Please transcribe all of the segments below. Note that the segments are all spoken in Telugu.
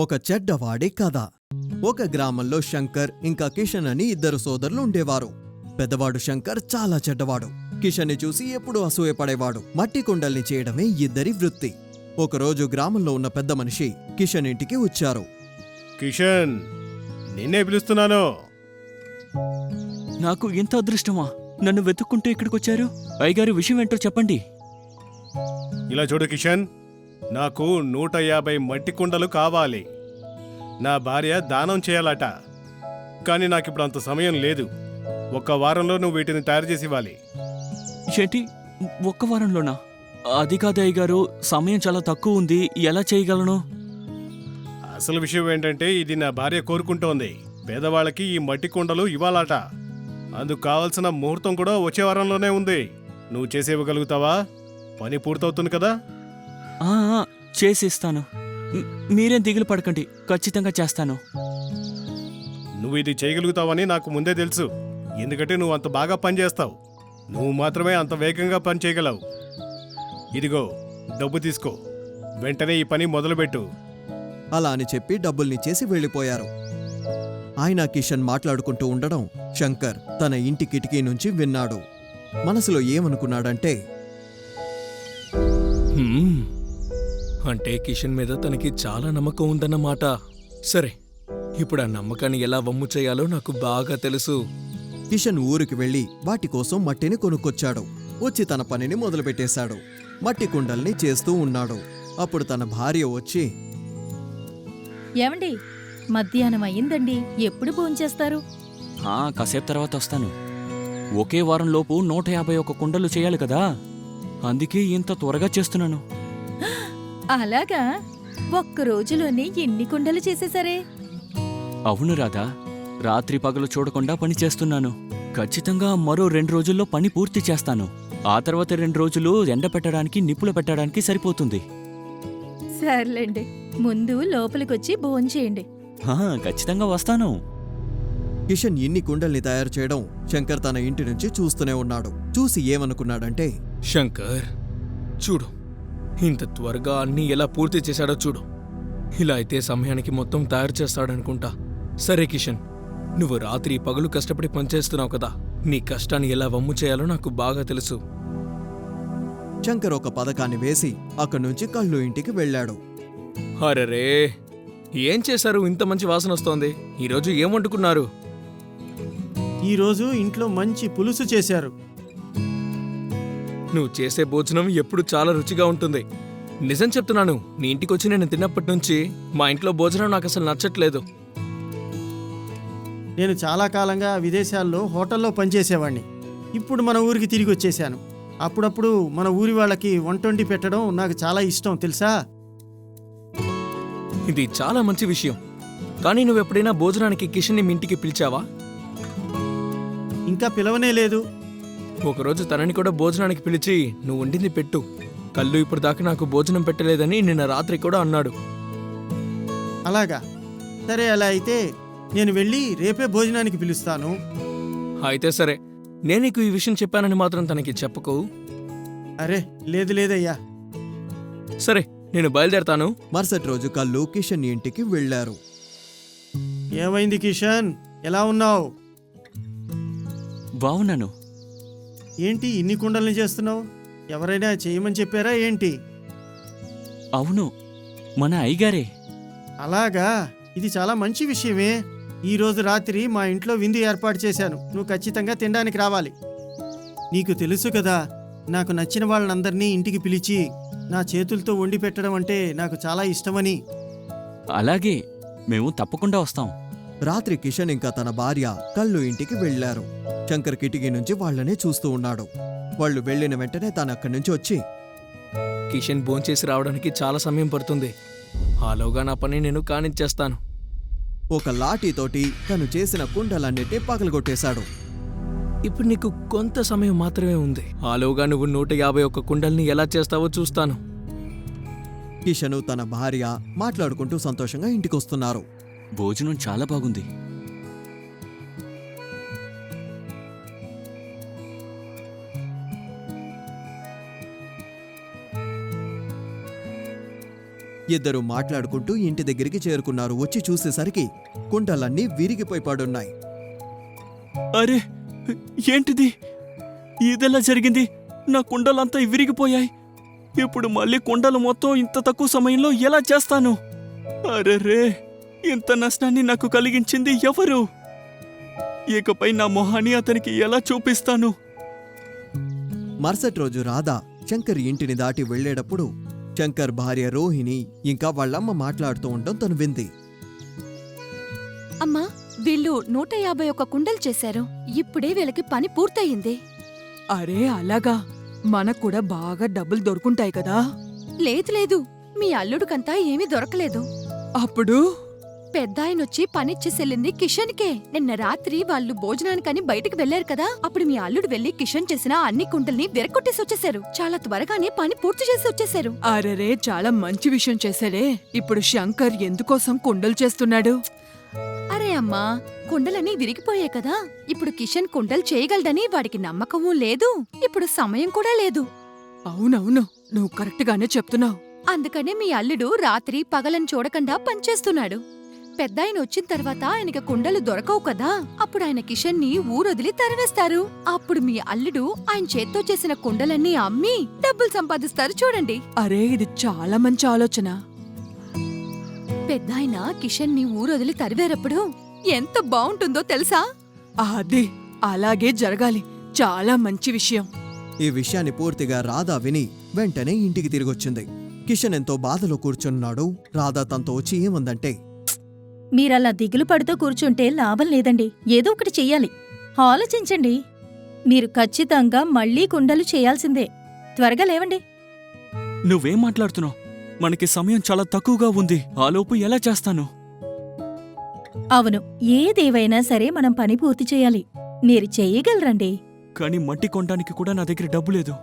ఒక చెడ్డవాడి కథ. ఒక గ్రామంలో శంకర్ ఇంకా కిషన్ అని ఇద్దరు సోదరులు ఉండేవారు. పెద్దవాడు శంకర్ చాలా చెడ్డవాడు. కిషన్ని చూసి ఎప్పుడూ అసూయపడేవాడు. మట్టి కుండల్ని చేయడమే ఇద్దరి వృత్తి. ఒకరోజు గ్రామంలో ఉన్న పెద్ద మనిషి కిషన్ ఇంటికి వచ్చారు. కిషన్, నిన్నే పిలుస్తున్నాను. నాకు ఇంత అదృష్టమా? నన్ను వెతుక్కుంటూ ఇక్కడికొచ్చారు? అయ్యగారు, విషయం ఏంటో చెప్పండి. ఇలా చూడు కిషన్, నాకు 150 మట్టి కుండలు కావాలి. నా భార్య దానం చేయాలట, కానీ నాకిప్పుడు అంత సమయం లేదు. 1 వారంలో నువ్వు వీటిని తయారు చేసి ఇవ్వాలి. ఏంటి, 1 వారంలోనా? అది కాదు అయ్యగారు, సమయం చాలా తక్కువ ఉంది. ఎలా చేయగలను? అసలు విషయం ఏంటంటే, ఇది నా భార్య కోరుకుంటోంది. పేదవాళ్ళకి ఈ మట్టి కుండలు ఇవ్వాలట. అందుకు కావాల్సిన ముహూర్తం కూడా వచ్చే వారంలోనే ఉంది. నువ్వు చేసి ఇవ్వగలుగుతావా? పని పూర్తవుతుంది కదా? చేసిస్తాను. మీరేం దిగులు పడకండి, ఖచ్చితంగా చేస్తాను. నువ్వు ఇది చేయగలుగుతావని నాకు ముందే తెలుసు, ఎందుకంటే నువ్వు అంత బాగా పని చేస్తావు. నువ్వు మాత్రమే అంత వేగంగా పని చేయగలవు. ఇదిగో డబ్బు తీసుకో, వెంటనే ఈ పని మొదలుపెట్టు. అలా అని చెప్పి డబ్బుల్నిచ్చేసి వెళ్ళిపోయారు. ఆయన కిషన్ మాట్లాడుకుంటూ ఉండడం శంకర్ తన ఇంటి కిటికీ నుంచి విన్నాడు. మనసులో ఏమనుకున్నాడంటే, అంటే కిషన్ మీద తనకి చాలా నమ్మకం ఉందన్నమాట. సరే, ఇప్పుడు ఆ నమ్మకాన్ని ఎలా వమ్ము చేయాలో నాకు బాగా తెలుసు. కిషన్ ఊరికి వెళ్లి వాటి కోసం మట్టిని కొనుక్కొచ్చాడు. వచ్చి తన పనిని మొదలుపెట్టేశాడు. మట్టి కుండల్ని చేస్తూ ఉన్నాడు. అప్పుడు తన భార్య వచ్చి, ఏమండి, మధ్యాహ్నం అయ్యిందండి, ఎప్పుడు భోంచేస్తారు? కాసేపు తర్వాత వస్తాను. ఒకే వారంలోపు 151 కుండలు చేయాలి కదా, అందుకే ఇంత త్వరగా చేస్తున్నాను. అలాగా? 1 రోజులోనే ఎన్ని కుండలు చేసేసరే? అవును రాధా, రాత్రి పగలు చూడకుండా పని చేస్తున్నాను. ఖచ్చితంగా మరో 2 రోజుల్లో పని పూర్తి చేస్తాను. ఆ తర్వాత 2 రోజులు ఎండపెట్టడానికి, నిప్పులు పెట్టడానికి సరిపోతుంది. సర్లేండి, ముందు లోపలికొచ్చి భోంచేయండి. ఖచ్చితంగా వస్తాను. కిషన్ ఇన్ని కుండల్ని తయారు చేయడం శంకర్ తన ఇంటి నుంచి చూస్తూనే ఉన్నాడు. చూసి ఏమనుకున్నాడంటే, శంకర్, చూడు, ఇంత త్వరగా అన్నీ ఎలా పూర్తి చేశాడో చూడు. ఇలా అయితే సమయానికి మొత్తం తయారు చేస్తాడనుకుంటా. సరే కిషన్, నువ్వు రాత్రి పగలు కష్టపడి పనిచేస్తున్నావు కదా, నీ కష్టాన్ని ఎలా వమ్ము చేయాలో నాకు బాగా తెలుసు. శంకర్ ఒక పథకాన్ని వేసి అక్కడి నుంచి కళ్ళు ఇంటికి వెళ్ళాడు. అరెరే, ఏం చేశారు? ఇంత మంచి వాసన వస్తోంది. ఈరోజు ఏం వండుకున్నారు? ఈరోజు ఇంట్లో మంచి పులుసు చేశారు. నువ్వు చేసే భోజనం ఎప్పుడు చాలా రుచిగా ఉంటుంది. నిజం చెప్తున్నాను, నీ ఇంటికొచ్చి నేను తిన్నప్పటి నుంచి మా ఇంట్లో భోజనం నాకు అసలు నచ్చట్లేదు. నేను చాలా కాలంగా విదేశాల్లో హోటల్లో పనిచేసేవాణ్ణి. ఇప్పుడు మన ఊరికి తిరిగి వచ్చేశాను. అప్పుడప్పుడు మన ఊరి వాళ్ళకి వంటొండి పెట్టడం నాకు చాలా ఇష్టం, తెలుసా? ఇది చాలా మంచి విషయం. కానీ నువ్వెప్పుడైనా భోజనానికి కిషన్ని మీ ఇంటికి పిలిచావా? ఇంకా పిలవనే లేదు. ఒకరోజు తనని కూడా భోజనానికి పిలిచి నువ్వు వండింది పెట్టు. కళ్ళు ఇప్పుడు దాకా నాకు భోజనం పెట్టలేదని నిన్న రాత్రి కూడా అన్నాడు. అలాగా? సరే, అలా అయితే నేను వెళ్ళి రేపే భోజనానికి పిలుస్తాను. అయితే సరే, నేను నీకు ఈ విషయం చెప్పానని మాత్రం తనకి చెప్పకు. అరే, లేదు లేదయ్యా. సరే, నేను బయలుదేరతాను. మరుసటి రోజు కళ్ళు కిషన్ ఇంటికి వెళ్లారు. ఏమైంది కిషన్, ఎలా ఉన్నావు? బావున్నాను. ఏంటి ఇన్ని కుండల్ని చేస్తున్నావు? ఎవరైనా చేయమని చెప్పారా ఏంటి? అవును, మన అయ్యగారే. అలాగా? ఇది చాలా మంచి విషయమే. ఈరోజు రాత్రి మా ఇంట్లో విందు ఏర్పాటు చేశాను. నువ్వు ఖచ్చితంగా తినడానికి రావాలి. నీకు తెలుసు కదా, నాకు నచ్చిన వాళ్ళందరినీ ఇంటికి పిలిచి నా చేతులతో వండి పెట్టడం అంటే నాకు చాలా ఇష్టమని. అలాగే, మేము తప్పకుండా వస్తాం. రాత్రి కిషన్ ఇంకా తన భార్య కళ్ళు ఇంటికి వెళ్లారు. శంకర్ కిటికీ నుంచి వాళ్లనే చూస్తూ ఉన్నాడు. వాళ్ళు వెళ్లిన వెంటనే తాను అక్కడి నుంచి వచ్చి, కిషన్ భోంచేసి రావడానికి చాలా సమయం పడుతుంది. ఆలోగా నా పని నేను కానిచ్చేస్తాను. ఒక లాఠీతోటి తను చేసిన కుండలన్నిటినీ పగలగొట్టేశాడు. ఇప్పుడు నీకు కొంత సమయం మాత్రమే ఉంది. ఆలోగా నువ్వు 151 కుండల్ని ఎలా చేస్తావో చూస్తాను. కిషను తన భార్య మాట్లాడుకుంటూ సంతోషంగా ఇంటికొస్తున్నారు. భోజనం చాలా బాగుంది. ఇద్దరు మాట్లాడుకుంటూ ఇంటి దగ్గరికి చేరుకున్నారు. వచ్చి చూసేసరికి కుండలన్నీ విరిగిపోయి పడున్నాయి. అరే ఏంటిది? ఇదెలా జరిగింది? నా కుండలంతా విరిగిపోయాయి. ఇప్పుడు మళ్ళీ కుండలు మొత్తం ఇంత తక్కువ సమయంలో ఎలా చేస్తాను? అరెరే, ఇంత నష్టాన్ని నాకు కలిగించింది ఎవరు? ఇకపై నా మొహాన్ని అతనికి ఎలా చూపిస్తాను? మరుసటి రోజు రాధ శంకర్ ఇంటిని దాటి వెళ్లేటప్పుడు శంకర్ భార్య రోహిణి ఇంకా వాళ్ళమ్మ మాట్లాడుతూ ఉండడం తను వింది. అమ్మా, వీళ్ళు 151 కుండలు చేశారు. ఇప్పుడే వీళ్ళకి పని పూర్తయింది. అరే అలాగా, మనకు కూడా బాగా డబ్బులు దొరుకుంటాయి కదా. లేదు లేదు, మీ అల్లుడికంతా ఏమీ దొరకలేదు. అప్పుడు పెద్దాయనొచ్చి పనిచ్చేసెళ్ళింది కిషన్కే. నిన్న రాత్రి వాళ్ళు భోజనానికని బయటికి వెళ్లారు కదా, అప్పుడు మీ అల్లుడు వెళ్లి కిషన్ చేసిన అన్ని కుండల్ని విరగొట్టేసి వచ్చేశారు. చాలా త్వరగానే పని పూర్తి చేసి వచ్చేశారు. అరెరే, చాలా మంచి విషయం చేశాడే. ఇప్పుడు శంకర్ ఎందుకోసం కుండలు చేస్తున్నాడు? అరే అమ్మా, కుండలన్నీ విరిగిపోయాయి కదా. ఇప్పుడు కిషన్ కుండలు చేయగలడని వాడికి నమ్మకమూ లేదు, ఇప్పుడు సమయం కూడా లేదు. అవునవును, నువ్వు కరెక్ట్ గానే చెప్తున్నావు. అందుకనే మీ అల్లుడు రాత్రి పగలని చూడకుండా పనిచేస్తున్నాడు. పెద్దాయన వచ్చిన తర్వాత ఆయనకి కుండలు దొరకవు కదా, అప్పుడు ఆయన కిషన్ ని ఊరొదిలి తరివేస్తారు. అప్పుడు మీ అల్లుడు ఆయన చేత్తో చేసిన కుండలన్నీ అమ్మి డబ్బులు సంపాదిస్తారు. చూడండి, అరే ఇది చాలా మంచి ఆలోచన. పెద్దాయన కిషన్ ని ఊరొదిలి తరివేరప్పుడు ఎంత బావుంటుందో తెలుసా? అది అలాగే జరగాలి. చాలా మంచి విషయం. ఈ విషయాన్ని పూర్తిగా రాధ విని వెంటనే ఇంటికి తిరిగొచ్చింది. కిషన్ ఎంతో బాధలో కూర్చున్నాడు. రాధ తనతో వచ్చి ఏమందంటే, మీరలా దిగులు పడుతూ కూర్చుంటే లాభం లేదండి. ఏదో ఒకటి చెయ్యాలి. ఆలోచించండి. మీరు ఖచ్చితంగా మళ్ళీ కుండలు చేయాల్సిందే. త్వరగా లేవండి. నువ్వేం మాట్లాడుతున్నావు? మనకి సమయం చాలా తక్కువగా ఉంది. ఆలోపు ఎలా చేస్తాను? అవును, ఏదేవైనా సరే మనం పని పూర్తి చేయాలి. మీరు చెయ్యగలరండి. కానీ మట్టి కొనడానికి కూడా నా దగ్గర డబ్బు లేదు.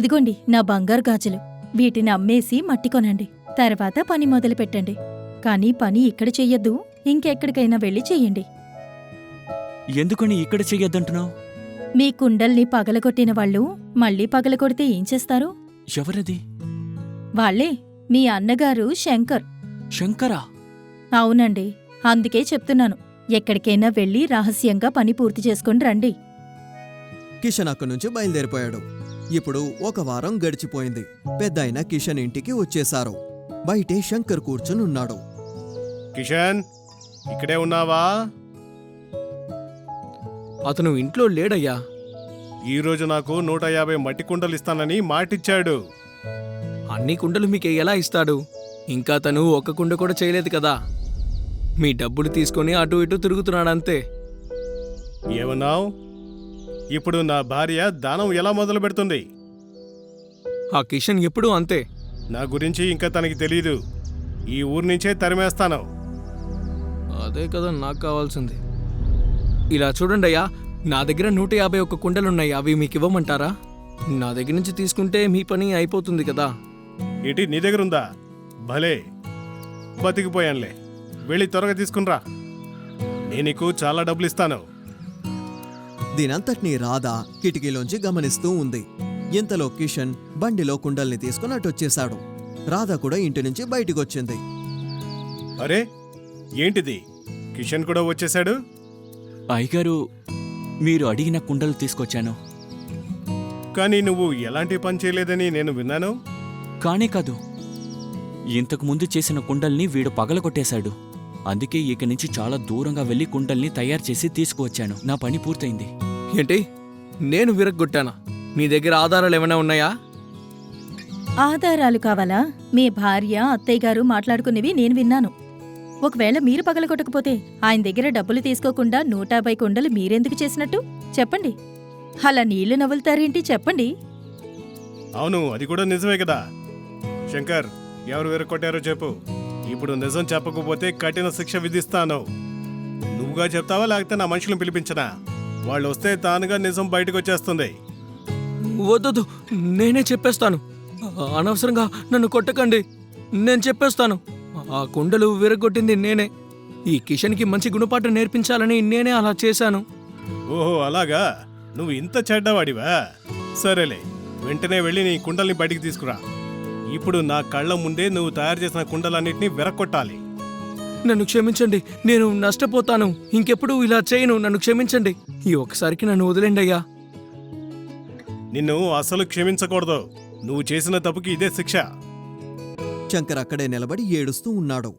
ఇదిగోండి నా బంగారు గాజులు. వీటిని అమ్మేసి మట్టి కొనండి. తర్వాత పని మొదలు పెట్టండి. కానీ పని ఇక్కడ చెయ్యొద్దు, ఇంకెక్కడికైనా వెళ్ళి చెయ్యండి. ఎందుకని ఇక్కడ చెయ్యొద్దంటున్నావు? మీ కుండల్ని పగలగొట్టిన వాళ్ళు మళ్ళీ పగలగొడితే ఏం చేస్తారు? ఎవరది? వాళ్ళే మీ అన్నగారు శంకర్. శంకరా? అవునండి, అందుకే చెప్తున్నాను. ఎక్కడికైనా వెళ్ళి రహస్యంగా పని పూర్తి చేసుకుని రండి. కిషన్ అక్కడి నుంచి బయలుదేరిపోయాడు. ఇప్పుడు ఒక వారం గడిచిపోయింది. పెద్దాయన కిషన్ ఇంటికి వచ్చేశారు. బయటే శంకర్ కూర్చుని ఉన్నాడు. కిషన్, ఇక్కడే ఉన్నావా? అతను ఇంట్లో లేడయ్యా. ఈరోజు నాకు 150 మట్టి కుండలు ఇస్తానని మాటిచ్చాడు. అన్ని కుండలు మీకు ఎలా ఇస్తాడు? ఇంకా తను ఒక్క కుండ కూడా చేయలేదు కదా. మీ డబ్బులు తీసుకొని అటు ఇటు తిరుగుతున్నాడంతే. ఏమన్నావు? ఇప్పుడు నా భార్య దానం ఎలా మొదలు పెడుతుంది? ఆ కిషన్ ఎప్పుడూ అంతే. నా గురించి ఇంకా తనకి తెలీదు. ఈ ఊరు నుంచే తరిమేస్తాను. అదే కదా నాకు కావాల్సింది. ఇలా చూడండి అయ్యా, నా దగ్గర 151 కుండలున్నాయి. అవి మీకు ఇవ్వమంటారా? నా దగ్గర నుంచి తీసుకుంటే మీ పని అయిపోతుంది కదా. ఏంటి, నీ దగ్గర ఉందా? భలే, బతికిపోయానులే. వెళ్ళి త్వరగా తీసుకునిరా. నేను నీకు చాలా డబ్బులు ఇస్తాను. దీనంతటినీ రాధ కిటికీలోంచి గమనిస్తూ ఉంది. ఇంతలో కిషన్ బండిలో కుండల్ని తీసుకుని అటొచ్చేశాడు. రాధ కూడా ఇంటి నుంచి బయటికొచ్చింది. అరే, ఏంటిది? కిషన్ కూడా వచ్చేశాడు. అయ్యగారు, మీరు అడిగిన కుండలు తీసుకొచ్చాను. కానీ నువ్వు ఎలాంటి పని చేయలేదని నేను విన్నాను. కానే కాదు, ఇంతకు ముందు చేసిన కుండల్ని వీడు పగలగొట్టేశాడు. అందుకే ఇక నుంచి చాలా దూరంగా వెళ్లి కుండల్ని తయారు చేసి తీసుకువచ్చాను. నా పని పూర్తయింది. ఏంటి, నేను విరగ్గొట్టానా? మీ దగ్గర ఆధారాలు ఏమైనా ఉన్నాయా? ఆధారాలు కావాలా? మీ భార్య అత్తయ్య గారు మాట్లాడుకునేవి నేను విన్నాను. ఒకవేళ మీరు పగలగొట్టకపోతే ఆయన దగ్గర డబ్బులు తీసుకోకుండా 150 కుండలు మీరెందుకు చేసినట్టు చెప్పండి. అలా నీళ్లు నవ్వులుతారేంటి చెప్పండి. అవును, అది కూడా నిజమే కదా. శంకర్, ఎవరు విరగొట్టారో చెప్పు. ఇప్పుడు నిజం చెప్పకపోతే కఠిన శిక్ష విధిస్తాను. నువ్వుగా చెప్తావా, లేకపోతే నా మనుషులను పిలిపించనా? వాళ్ళు వస్తే తానుగా నిజం బయటకు వచ్చేస్తుంది. వద్దొద్దు, నేనే చెప్పేస్తాను. అనవసరంగా నన్ను కొట్టకండి. నేను చెప్పేస్తాను. ఆ కుండలు విరగొట్టింది నేనే. ఈ కిషన్కి మంచి గుణపాఠం నేర్పించాలని నేనే అలా చేశాను. ఓహో, అలాగా? నువ్వు ఇంత చెడ్డవాడివా? సరేలే, వెంటనే వెళ్ళి నీ కుండల్ని బయటికి తీసుకురా. ఇప్పుడు నా కళ్ళ ముందే నువ్వు తయారు చేసిన కుండలన్నింటినీ విరక్కొట్టాలి. నన్ను క్షమించండి, నేను నష్టపోతాను. ఇంకెప్పుడు ఇలా చేయను. నన్ను క్షమించండి. ఈ ఒక్కసారికి నన్ను వదిలేండి అయ్యా. నిన్ను అసలు క్షమించకూడదు. నువ్వు చేసిన తప్పుకి ఇదే శిక్ష. శంకర్ అక్కడే నిలబడి ఏడుస్తూ ఉన్నాడు.